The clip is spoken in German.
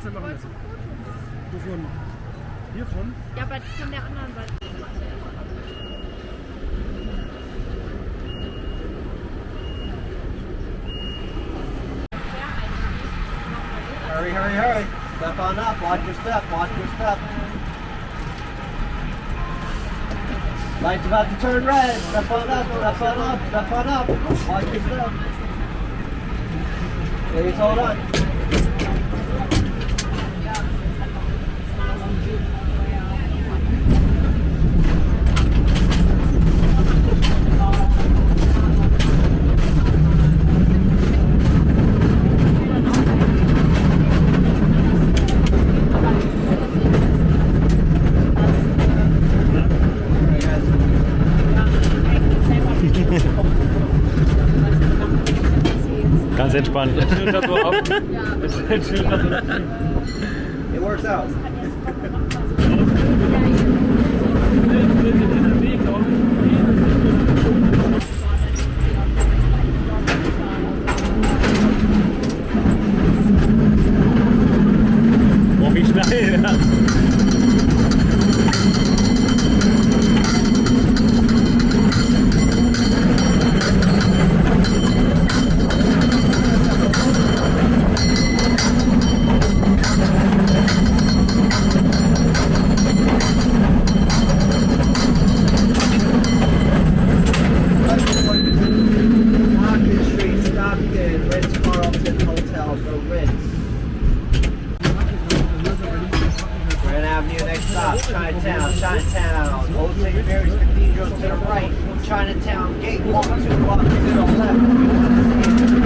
kannst du machen lassen. Wovon? Hiervon? Ja, aber von der anderen Seite. Hurry, hurry, hurry. Step on up. Watch your step. Watch your step. Light's about to turn red. Step on up. Step on up. Step on up. Watch your step. Please hold on. Ganz entspannt. It works out. Oh, wie schnell. Ja. Chinatown, Old St. Mary's Cathedral to the right, Chinatown Gate 1, 2 blocks to the left.